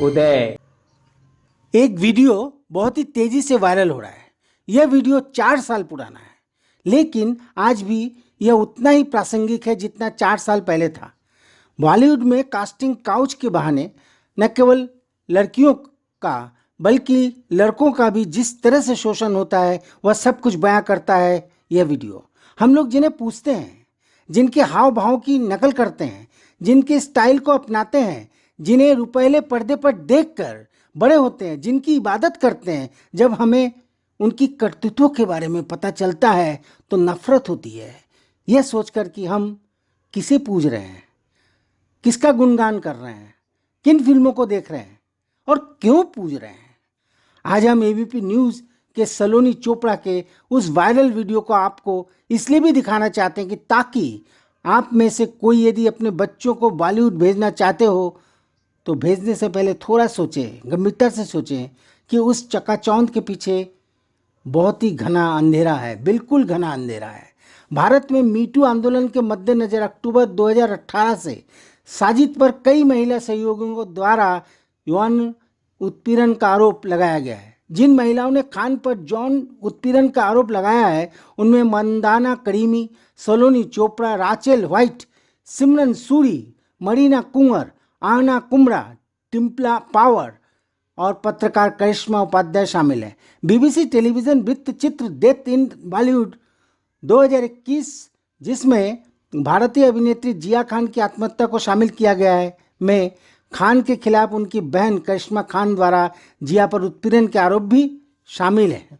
उदय। एक वीडियो बहुत ही तेजी से वायरल हो रहा है। यह वीडियो 4 साल पुराना है, लेकिन आज भी यह उतना ही प्रासंगिक है जितना 4 साल पहले था। बॉलीवुड में कास्टिंग काउच के बहाने न केवल लड़कियों का बल्कि लड़कों का भी जिस तरह से शोषण होता है वह सब कुछ बयां करता है यह वीडियो। हम लोग जिन्हें पूछते हैं, जिनके हाव भाव की नकल करते हैं, जिनके स्टाइल को अपनाते हैं, जिन्हें रुपहले पर्दे पर देखकर बड़े होते हैं, जिनकी इबादत करते हैं, जब हमें उनकी करतूतों के बारे में पता चलता है तो नफरत होती है, यह सोचकर कि हम किसे पूज रहे हैं, किसका गुणगान कर रहे हैं, किन फिल्मों को देख रहे हैं और क्यों पूज रहे हैं। आज हम एबीपी न्यूज़ के सलोनी चोपड़ा के उस वायरल वीडियो को आपको इसलिए भी दिखाना चाहते हैं कि ताकि आप में से कोई यदि अपने बच्चों को बॉलीवुड भेजना चाहते हो तो भेजने से पहले थोड़ा सोचें, गंभीरता से सोचें कि उस चकाचौंध के पीछे बहुत ही घना अंधेरा है, बिल्कुल घना अंधेरा है। भारत में मीटू आंदोलन के मद्देनज़र अक्टूबर 2018 से साजिद पर कई महिला सहयोगियों द्वारा यौन उत्पीड़न का आरोप लगाया गया है। जिन महिलाओं ने खान पर यौन उत्पीड़न का आरोप लगाया है उनमें मंदाना करीमी, सलोनी चोपड़ा, राचेल व्हाइट, सिमरन सूरी, मरीना कुंवर, आना कुमरा, टिम्पला पावर और पत्रकार करिश्मा उपाध्याय शामिल हैं। बीबीसी टेलीविजन वृत्त चित्र डेथ इन बॉलीवुड 2021, जिसमें भारतीय अभिनेत्री जिया खान की आत्महत्या को शामिल किया गया है, में खान के खिलाफ उनकी बहन करिश्मा खान द्वारा जिया पर उत्पीड़न के आरोप भी शामिल हैं।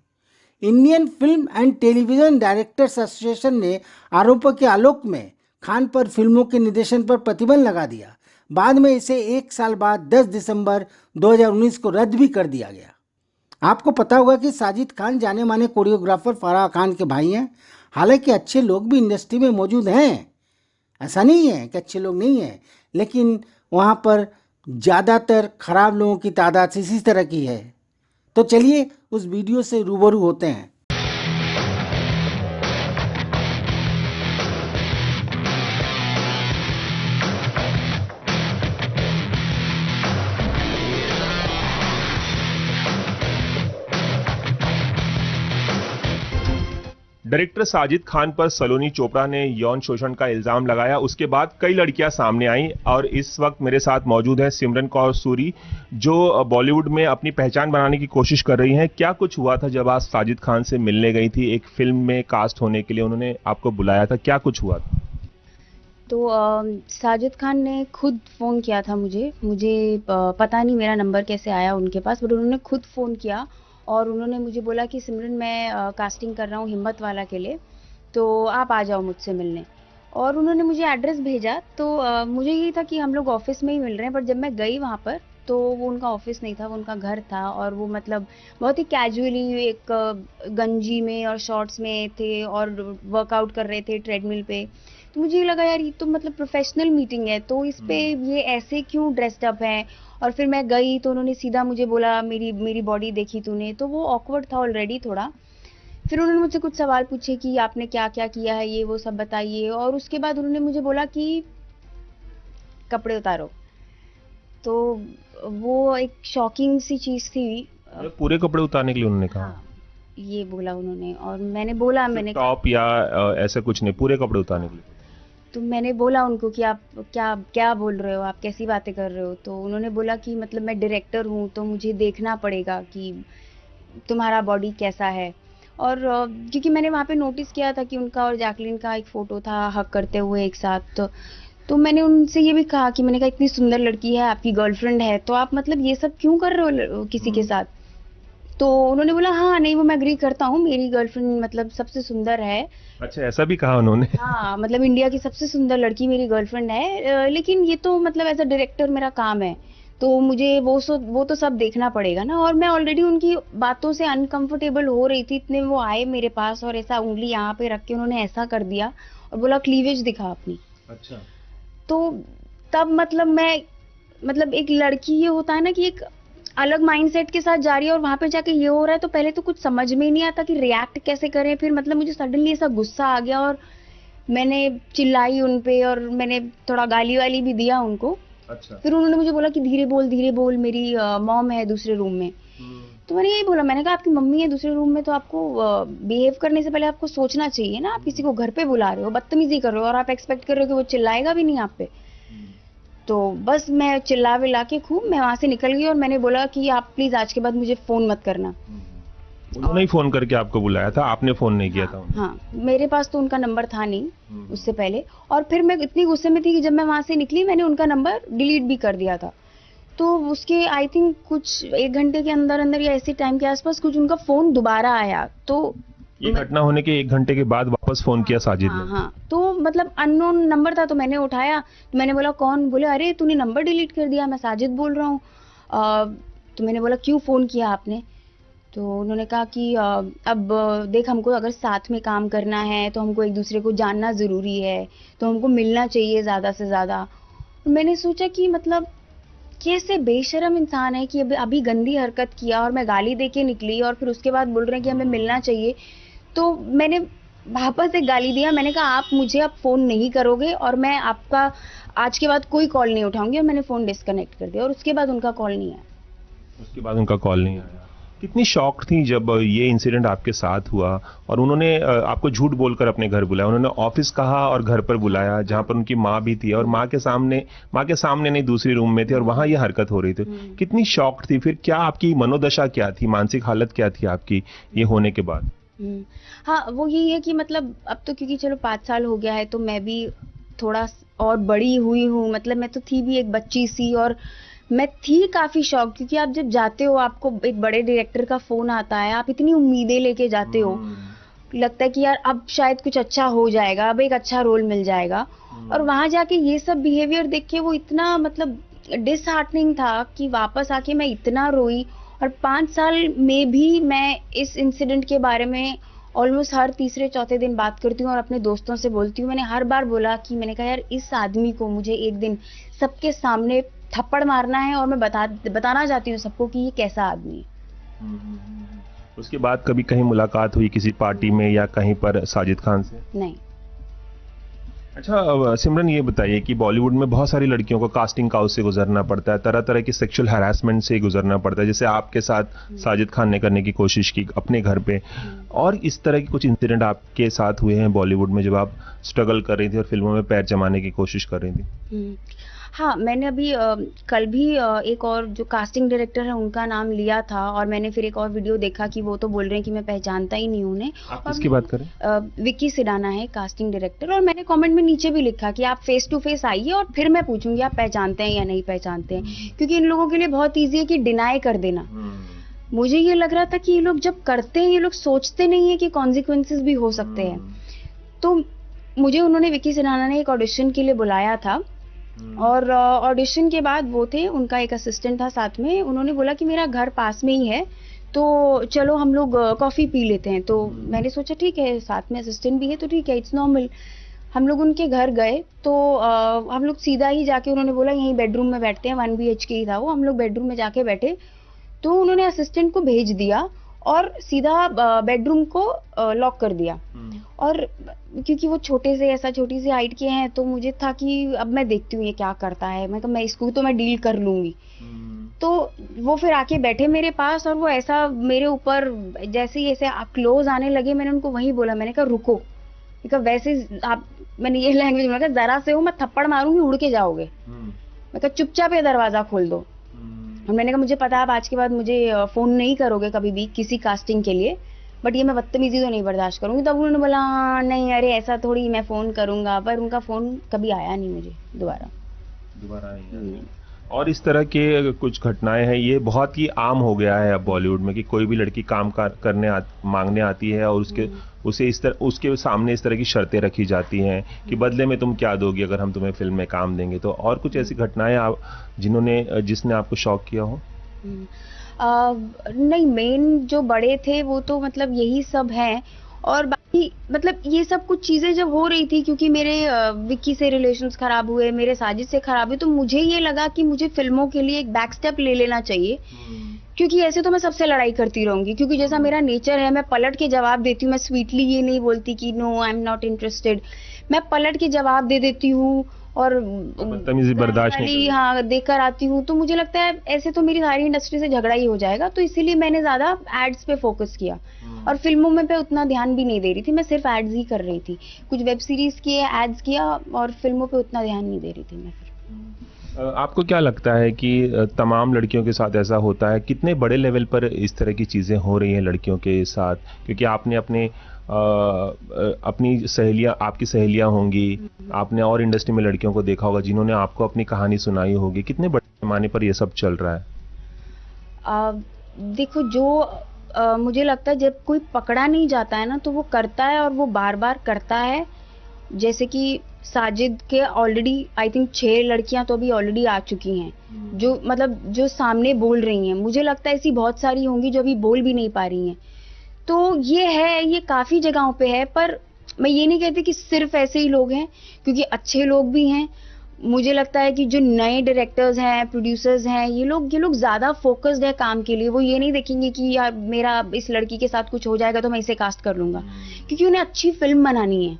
Indian film and television directors association ने आरोपों के आलोक में खान पर फिल्मों के निर्देशन पर प्रतिबंध लगा दिया। बाद में इसे 1 साल बाद 10 दिसंबर 2019 को रद्द भी कर दिया गया। आपको पता होगा कि साजिद खान जाने माने कोरियोग्राफर फराह खान के भाई हैं। हालांकि अच्छे लोग भी इंडस्ट्री में मौजूद हैं, ऐसा नहीं है कि अच्छे लोग नहीं हैं, लेकिन वहाँ पर ज़्यादातर खराब लोगों की तादाद इसी तरह की है। तो चलिए उस वीडियो से रूबरू होते हैं। डायरेक्टर साजिद खान पर सलोनी चोपड़ा ने यौन शोषण का इल्जाम लगाया। उसके बाद कई लड़कियां सामने आईं और इस वक्त मेरे साथ मौजूद है सिमरन कौर सूरी, जो बॉलीवुड में अपनी पहचान बनाने की कोशिश कर रही हैं। क्या कुछ हुआ था जब आप साजिद खान से मिलने गई थी? एक फिल्म में कास्ट होने के लिए उन्होंने आपको बुलाया था, क्या कुछ हुआ था? तो साजिद खान ने खुद फ़ोन किया था मुझे पता नहीं मेरा नंबर कैसे आया उनके पास, बट उन्होंने खुद फ़ोन किया और उन्होंने मुझे बोला कि सिमरन मैं कास्टिंग कर रहा हूँ हिम्मत वाला के लिए, तो आप आ जाओ मुझसे मिलने। और उन्होंने मुझे एड्रेस भेजा, तो मुझे ये था कि हम लोग ऑफिस में ही मिल रहे हैं, पर जब मैं गई वहाँ पर तो वो उनका ऑफिस नहीं था, वो उनका घर था। और वो मतलब बहुत ही कैजुअली एक गंजी में और शॉर्ट्स में थे और वर्कआउट कर रहे थे ट्रेडमिल पे। तो मुझे ये लगा यार ये तो मतलब प्रोफेशनल मीटिंग है, तो इस पे ये ऐसे क्यों ड्रेस्ड अप हैं। और फिर मैं गई तो उन्होंने सीधा मुझे बोला मेरी बॉडी देखी तूने, तो वो ऑकवर्ड था ऑलरेडी थोड़ा। फिर उन्होंने मुझसे कुछ सवाल पूछे कि आपने क्या क्या किया है, ये वो सब बताइए। और उसके बाद उन्होंने मुझे बोला कि कपड़े उतारो। तो वो एक शॉकिंग सी चीज थी। पूरे कपड़े उतारने के लिए उन्होंने कहा? हाँ, ये बोला उन्होंने और मैंने बोला, मैंने टॉप या ऐसा कुछ नहीं, पूरे कपड़े उतारने के लिए? तो मैंने बोला उनको कि आप क्या क्या बोल रहे हो, आप कैसी बातें कर रहे हो। तो उन्होंने बोला कि मतलब मैं डायरेक्टर हूँ तो मुझे देखना पड़ेगा कि तुम्हारा बॉडी कैसा है। और क्योंकि मैंने वहाँ पे नोटिस किया था कि उनका और जैकलीन का एक फ़ोटो था हग करते हुए एक साथ। तो मैंने उनसे ये भी कहा कि मैंने कहा इतनी सुंदर लड़की है, आपकी गर्लफ्रेंड है, तो आप मतलब ये सब क्यों कर रहे हो किसी के साथ। तो उन्होंने बोला हाँ नहीं वो मैं एग्री करता हूँ, मेरी गर्लफ्रेंड मतलब सबसे सुंदर है। अच्छा, ऐसा भी कहा उन्होंने? हाँ मतलब इंडिया की सबसे सुंदर लड़की मेरी गर्लफ्रेंड है, लेकिन ये तो मतलब एज अ डायरेक्टर मेरा काम है, तो मुझे वो तो सब देखना पड़ेगा ना। और मैं ऑलरेडी उनकी बातों से अनकंफर्टेबल हो रही थी, इतने वो आए मेरे पास और ऐसा उंगली यहाँ पे रख के उन्होंने ऐसा कर दिया और बोला क्लीवेज दिखा अपनी। अच्छा। तो तब मतलब मैं मतलब एक लड़की ये होता है ना कि एक अलग माइंडसेट के साथ जा रही है और वहां पे जाके ये हो रहा है, तो पहले तो कुछ समझ में ही नहीं आता कि रिएक्ट कैसे करें। फिर मतलब मुझे सडनली ऐसा गुस्सा आ गया और मैंने चिल्लाई उन पे और मैंने थोड़ा गाली वाली भी दिया उनको। अच्छा। फिर उन्होंने मुझे बोला कि धीरे बोल मेरी मॉम है दूसरे रूम में। तो मैंने यही बोला, मैंने कहा आपकी मम्मी है दूसरे रूम में तो आपको बिहेव करने से पहले आपको सोचना चाहिए ना, आप किसी को घर पे बुला रहे हो, बदतमीजी कर रहे हो और आप एक्सपेक्ट कर रहे हो कि वो चिल्लाएगा भी नहीं आप पे। तो बस मैं चिल्ला विल्ला के खूब मैं वहां से निकल गई और मैंने बोला कि आप प्लीज आज के बाद मुझे फोन मत करना। उन्होंने ही फोन करके आपको बुलाया था, आपने फोन नहीं किया था हाँ उन्हें? हाँ, मेरे पास तो उनका नंबर था नहीं उससे पहले। और फिर मैं इतनी गुस्से में थी कि जब मैं वहां से निकली मैंने उनका नंबर डिलीट भी कर दिया था। तो उसके आई थिंक कुछ 1 घंटे के अंदर अंदर या ऐसे टाइम के आसपास कुछ उनका फोन दोबारा आया। तो ये घटना होने के 1 घंटे के बाद वापस फोन किया साजिद हाँ ने? हाँ, तो मतलब अननोन नंबर था तो मैंने उठाया। तो मैंने बोला कौन? बोले अरे तूने नंबर डिलीट कर दिया, मैं साजिद बोल रहा हूँ। तो मैंने बोला क्यों फोन किया आपने? तो उन्होंने कहा कि अब देख हमको अगर साथ में काम करना है तो हमको एक दूसरे को जानना जरूरी है, तो हमको मिलना चाहिए ज्यादा से ज्यादा। मैंने सोचा कि मतलब कैसे बेशरम इंसान है कि अभी अभी गंदी हरकत किया और मैं गाली दे के निकली और फिर उसके बाद बोल रहे हैं कि हमें मिलना चाहिए। तो मैंने वापस एक गाली दिया, मैंने कहा आप मुझे अब फोन नहीं करोगे और मैं आपका आज के बाद कोई कॉल नहीं उठाऊंगी, और मैंने फोन डिस्कनेक्ट कर दिया और उसके बाद उनका कॉल नहीं आया। उसके बाद उनका कॉल नहीं आया। कितनी शॉक थी जब ये इंसिडेंट आपके साथ हुआ और उन्होंने आपको झूठ बोलकर अपने घर बुलाया? उन्होंने ऑफिस कहा और घर पर बुलाया जहां पर उनकी माँ भी थी और माँ के सामने नहीं दूसरी रूम में थी और वहां ये हरकत हो रही थी। कितनी शॉक थी? फिर क्या आपकी मनोदशा क्या थी, मानसिक हालत क्या थी आपकी ये होने के बाद? हाँ, वो यही है कि मतलब अब तो क्योंकि चलो 5 साल हो गया है तो मैं भी थोड़ा और बड़ी हुई हूँ। मतलब मैं तो थी भी एक बच्ची सी और मैं थी काफी शॉक, क्योंकि आप जब जाते हो आपको एक बड़े डायरेक्टर का फोन आता है, आप इतनी उम्मीदें लेके जाते हो, लगता है कि यार अब शायद कुछ अच्छा हो जाएगा, अब एक अच्छा रोल मिल जाएगा। और वहां जाके ये सब बिहेवियर देख के वो इतना मतलब डिसहार्टनिंग था कि वापस आके मैं इतना रोई। और 5 साल में भी मैं इस इंसिडेंट के बारे में ऑलमोस्ट हर तीसरे चौथे दिन बात करती हूँ और अपने दोस्तों से बोलती हूँ। मैंने हर बार बोला कि मैंने कहा यार इस आदमी को मुझे एक दिन सबके सामने थप्पड़ मारना है और मैं बताना चाहती हूँ सबको कि ये कैसा आदमी है। उसके बाद कभी कहीं मुलाकात हुई किसी पार्टी में या कहीं पर साजिद खान से? नहीं। अच्छा, सिमरन ये बताइए कि बॉलीवुड में बहुत सारी लड़कियों को कास्टिंग काउच से गुजरना पड़ता है, तरह तरह की सेक्सुअल हैरेसमेंट से गुजरना पड़ता है, जैसे आपके साथ साजिद खान ने करने की कोशिश की अपने घर पे। और इस तरह की कुछ इंसिडेंट आपके साथ हुए हैं बॉलीवुड में जब आप स्ट्रगल कर रही थी और फिल्मों में पैर जमाने की कोशिश कर रही थी? हाँ, मैंने अभी कल भी एक और जो कास्टिंग डायरेक्टर है उनका नाम लिया था और मैंने फिर एक और वीडियो देखा कि वो तो बोल रहे हैं कि मैं पहचानता ही नहीं हूँ उन्हें। आप किसकी बात करें? विक्की सिडाना है कास्टिंग डायरेक्टर, और मैंने कमेंट में नीचे भी लिखा कि आप फेस टू फेस आइए और फिर मैं पूछूंगी आप पहचानते हैं या नहीं पहचानते हैं, क्योंकि इन लोगों के लिए बहुत ईजी है कि डिनाई कर देना। मुझे ये लग रहा था कि ये लोग जब करते हैं ये लोग सोचते नहीं है कि कॉन्सिक्वेंसेस भी हो सकते हैं। तो मुझे उन्होंने विक्की सिडाना ने एक ऑडिशन के लिए बुलाया था और ऑडिशन के बाद वो थे, उनका एक असिस्टेंट था साथ में, उन्होंने बोला कि मेरा घर पास में ही है तो चलो हम लोग कॉफी पी लेते हैं। तो मैंने सोचा ठीक है, साथ में असिस्टेंट भी है तो ठीक है, इट्स नॉर्मल। हम लोग उनके घर गए तो हम लोग सीधा ही जाके, उन्होंने बोला यहीं बेडरूम में बैठते हैं, 1 BHK ही था वो, हम लोग बेडरूम में जाके बैठे तो उन्होंने असिस्टेंट को भेज दिया और सीधा बेडरूम को लॉक कर दिया। और क्योंकि वो छोटे से ऐसा छोटी सी हाइट के हैं तो मुझे था कि अब मैं देखती हूँ ये क्या करता है, मैं इसको तो मैं डील कर लूंगी। तो वो फिर आके बैठे मेरे पास और वो ऐसा मेरे ऊपर जैसे ही ऐसे क्लोज आने लगे, मैंने उनको वही बोला, मैंने कहा रुको, वैसे आप, मैंने ये लैंग्वेज में कहा जरा से हो मैं थप्पड़ मारूंगी उड़ के जाओगे, मैं कहा चुपचाप ये दरवाजा खोल दो। और मैंने कहा मुझे पता है आप आज के बाद मुझे फोन नहीं करोगे कभी भी किसी कास्टिंग के लिए, बट ये मैं बदतमीजी तो नहीं बर्दाश्त करूंगी। तब उन्होंने बोला हाँ नहीं अरे ऐसा थोड़ी, मैं फोन करूंगा, पर उनका फोन कभी आया नहीं मुझे दोबारा नहीं। और इस तरह के कुछ घटनाएं हैं, ये बहुत ही आम हो गया है अब बॉलीवुड में कि कोई भी लड़की काम करने मांगने आती है और उसके सामने इस तरह की शर्तें रखी जाती हैं कि बदले में तुम क्या दोगी अगर हम तुम्हें फिल्म में काम देंगे। तो और कुछ ऐसी घटनाएं जिसने आपको शॉक किया हो? नहीं, मेन जो बड़े थे वो तो मतलब यही सब हैं, और बाकी मतलब ये सब कुछ चीजें जब हो रही थी क्योंकि मेरे विक्की से रिलेशंस खराब हुए, मेरे साजिद से खराब हुए, तो मुझे ये लगा कि मुझे फिल्मों के लिए एक बैक स्टेप ले लेना चाहिए, क्योंकि ऐसे तो मैं सबसे लड़ाई करती रहूंगी, क्योंकि जैसा मेरा नेचर है मैं पलट के जवाब देती हूँ। मैं स्वीटली ये नहीं बोलती कि no I am not interested, मैं पलट के जवाब दे देती हूँ और बदतमीजी बर्दाश्त नहीं गाली करते। हाँ देख कर आती हूँ, तो मुझे लगता है ऐसे तो मेरी सारी इंडस्ट्री से झगड़ा ही हो जाएगा, तो इसीलिए मैंने ज्यादा एड्स पे फोकस किया और फिल्मों में पे उतना ध्यान भी नहीं दे रही थी, मैं सिर्फ एड्स ही कर रही थी। कुछ वेब सीरीज किए, एड्स किया और फिल्मों पे उतना ध्यान नहीं दे रही थी मैं फिर। आपको क्या लगता है कि तमाम लड़कियों के साथ ऐसा होता है? कितने बड़े लेवल पर इस तरह की चीज़ें हो रही हैं लड़कियों के साथ? क्योंकि आपने अपनी सहेलियां, आपकी सहेलियां होंगी, आपने और इंडस्ट्री में लड़कियों को देखा होगा जिन्होंने आपको अपनी कहानी सुनाई होगी। कितने बड़े पैमाने पर ये सब चल रहा है? देखो जो मुझे लगता है जब कोई पकड़ा नहीं जाता है ना तो वो करता है और वो बार बार करता है। जैसे कि साजिद के ऑलरेडी आई थिंक 6 लड़कियां तो अभी ऑलरेडी आ चुकी हैं जो मतलब जो सामने बोल रही हैं। मुझे लगता है ऐसी बहुत सारी होंगी जो अभी बोल भी नहीं पा रही हैं। तो ये है, ये काफी जगहों पे है, पर मैं ये नहीं कहती कि सिर्फ ऐसे ही लोग हैं, क्योंकि अच्छे लोग भी हैं। मुझे लगता है कि जो नए डायरेक्टर्स हैं, प्रोड्यूसर्स हैं, ये लोग ज्यादा फोकस्ड है काम के लिए। वो ये नहीं देखेंगे कि यार मेरा इस लड़की के साथ कुछ हो जाएगा तो मैं इसे कास्ट कर लूंगा, क्योंकि उन्हें अच्छी फिल्म बनानी है।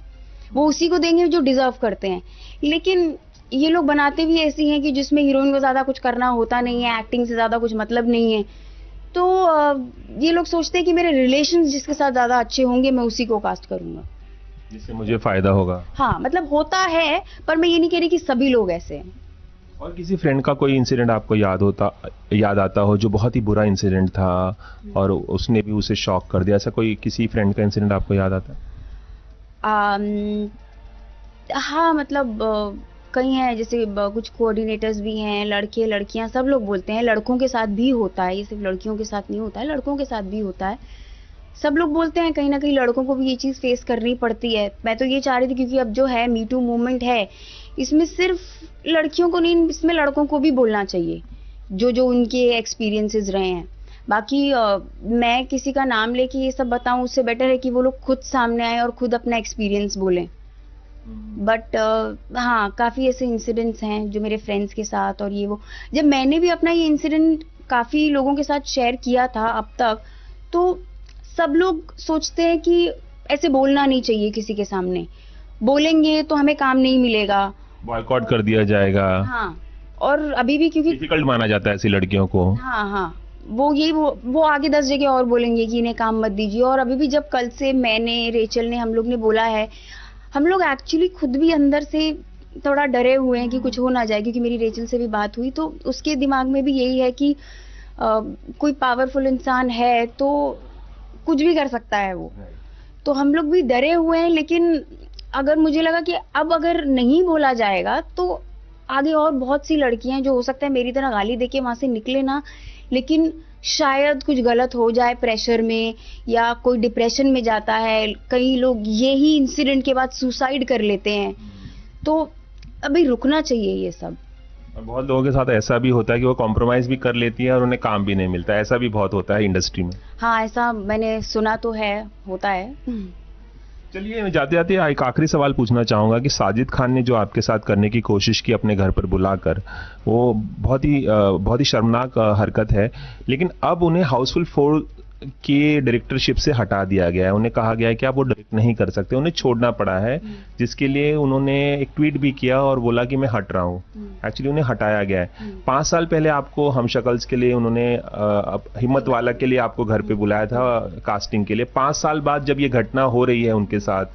वो उसी को देंगे जो डिजर्व करते हैं। लेकिन ये लोग बनाते भी ऐसी हैं कि जिसमें हीरोइन को ज्यादा कुछ करना होता नहीं है, एक्टिंग से ज्यादा कुछ मतलब नहीं है। तो ये लोग सोचते हैं कि मेरे रिलेशंस जिसके साथ ज्यादा अच्छे होंगे मैं उसी को कास्ट करूंगा, जिससे मुझे फायदा होगा। हाँ मतलब होता है, पर मैं ये नहीं कह रही कि सभी लोग ऐसे हैं। और किसी फ्रेंड का कोई इंसिडेंट आपको याद आता हो जो बहुत ही बुरा इंसिडेंट था और उसने भी उसे शॉक कर दिया, ऐसा कोई किसी फ्रेंड का इंसिडेंट आपको याद आता है? हाँ मतलब कई हैं, जैसे कुछ कोऑर्डिनेटर्स भी हैं, लड़के लड़कियां सब लोग बोलते हैं। लड़कों के साथ भी होता है, ये सिर्फ लड़कियों के साथ नहीं होता है, लड़कों के साथ भी होता है। सब लोग बोलते हैं कहीं ना कहीं लड़कों को भी ये चीज फेस करनी पड़ती है। मैं तो ये चाह रही थी, क्योंकि अब जो है मी टू मूवमेंट है, इसमें सिर्फ लड़कियों को नहीं, इसमें लड़कों को भी बोलना चाहिए जो जो उनके एक्सपीरियंसेस रहे हैं। बाकी मैं किसी का नाम लेके ये सब बताऊं, उससे बेटर है कि वो लोग खुद सामने आए और खुद अपना एक्सपीरियंस बोलें। बट हाँ काफी ऐसे इंसिडेंट्स हैं जो मेरे फ्रेंड्स के साथ और ये वो। जब मैंने भी अपना ये इंसिडेंट काफी लोगों के साथ शेयर किया था अब तक, तो सब लोग सोचते हैं कि ऐसे बोलना नहीं चाहिए किसी के सामने, बोलेंगे तो हमें काम नहीं मिलेगा, बॉयकॉट कर दिया जाएगा। हाँ। और अभी भी क्योंकि डिफिकल्ट माना जाता है ऐसी लड़कियों को। हाँ हाँ वो आगे 10 जगह और बोलेंगे कि इन्हें काम मत दीजिए। और अभी भी जब कल से मैंने, रेचल ने, हम लोग ने बोला है, हम लोग एक्चुअली खुद भी अंदर से थोड़ा डरे हुए हैं कि कुछ हो ना जाए, क्योंकि मेरी रेचल से भी बात हुई तो उसके दिमाग में भी यही है कि कोई पावरफुल इंसान है तो कुछ भी कर सकता है वो। तो हम लोग भी डरे हुए हैं, लेकिन अगर मुझे लगा कि अब अगर नहीं बोला जाएगा तो आगे और बहुत सी लड़कियां जो हो सकता है मेरी तरह गाली देके वहां से निकले ना, लेकिन शायद कुछ गलत हो जाए प्रेशर में, या कोई डिप्रेशन में जाता है। कई लोग यही इंसिडेंट के बाद सुसाइड कर लेते हैं। तो अभी रुकना चाहिए ये सब। और बहुत लोगों के साथ ऐसा भी होता है कि वो कॉम्प्रोमाइज भी कर लेती है और उन्हें काम भी नहीं मिलता, ऐसा भी बहुत होता है इंडस्ट्री में। हाँ ऐसा मैंने सुना तो है, होता है। चलिए, जाते जाते एक आखिरी सवाल पूछना चाहूंगा कि साजिद खान ने जो आपके साथ करने की कोशिश की अपने घर पर बुलाकर, वो बहुत ही शर्मनाक हरकत है। लेकिन अब उन्हें हाउसफुल 4 की डायरेक्टरशिप से हटा दिया गया है। उन्हें कहा गया है कि आप वो डायरेक्ट नहीं कर सकते, उन्हें छोड़ना पड़ा है, जिसके लिए उन्होंने एक ट्वीट भी किया और बोला कि मैं हट रहा हूँ। एक्चुअली उन्हें हटाया गया है। 5 साल पहले आपको हम शक्ल्स के लिए उन्होंने हिम्मत वाला के लिए आपको घर पे बुलाया था कास्टिंग के लिए। 5 साल बाद जब ये घटना हो रही है उनके साथ,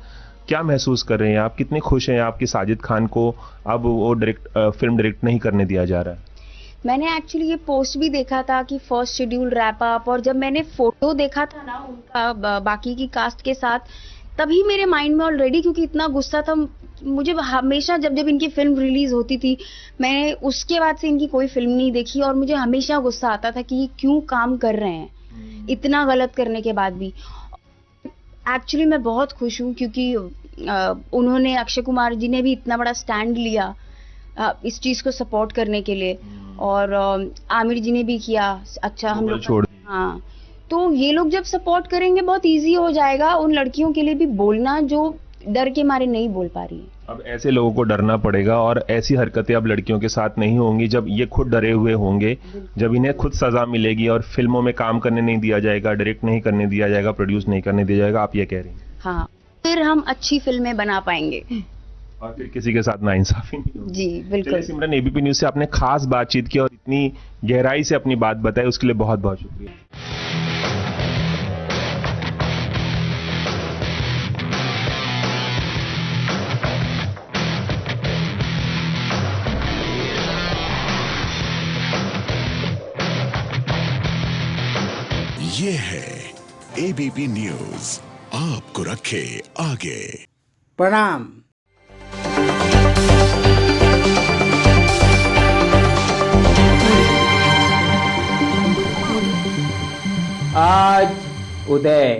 क्या महसूस कर रहे हैं आप? कितने खुश हैं आप कि साजिद खान को अब वो फिल्म डायरेक्ट नहीं करने दिया जा रहा है? मैंने एक्चुअली ये पोस्ट भी देखा था कि फर्स्ट शेड्यूल रैप अप, और जब मैंने फोटो देखा था ना उनका बाकी की कास्ट के साथ, तभी मेरे माइंड में ऑलरेडी, क्योंकि इतना गुस्सा था मुझे हमेशा, जब जब इनकी फिल्म रिलीज होती थी, मैं उसके बाद से इनकी कोई फिल्म नहीं देखी और मुझे हमेशा गुस्सा आता था कि ये क्यों काम कर रहे हैं इतना गलत करने के बाद भी। एक्चुअली मैं बहुत खुश हूँ क्योंकि उन्होंने, अक्षय कुमार जी ने भी इतना बड़ा स्टैंड लिया इस चीज को सपोर्ट करने के लिए, और आमिर जी ने भी किया। अच्छा हम लोग, हाँ, तो ये लोग जब सपोर्ट करेंगे बहुत इजी हो जाएगा उन लड़कियों के लिए भी बोलना जो डर के मारे नहीं बोल पा रही है। अब ऐसे लोगों को डरना पड़ेगा और ऐसी हरकतें अब लड़कियों के साथ नहीं होंगी जब ये खुद डरे हुए होंगे, जब इन्हें खुद सजा मिलेगी और फिल्मों में काम करने नहीं दिया जाएगा, डायरेक्ट नहीं करने दिया जाएगा, प्रोड्यूस नहीं करने दिया जाएगा, आप ये कह रही हैं? हाँ, फिर हम अच्छी फिल्में बना पाएंगे। और फिर किसी के साथ नाइंसाफी नहीं होगी। जी चलिए बिल्कुल। सिमरन, एबीपी न्यूज से आपने खास बातचीत की और इतनी गहराई से अपनी बात बताई, उसके लिए बहुत बहुत शुक्रिया। ये है एबीपी न्यूज, आपको रखे आगे। प्रणाम। आज उदय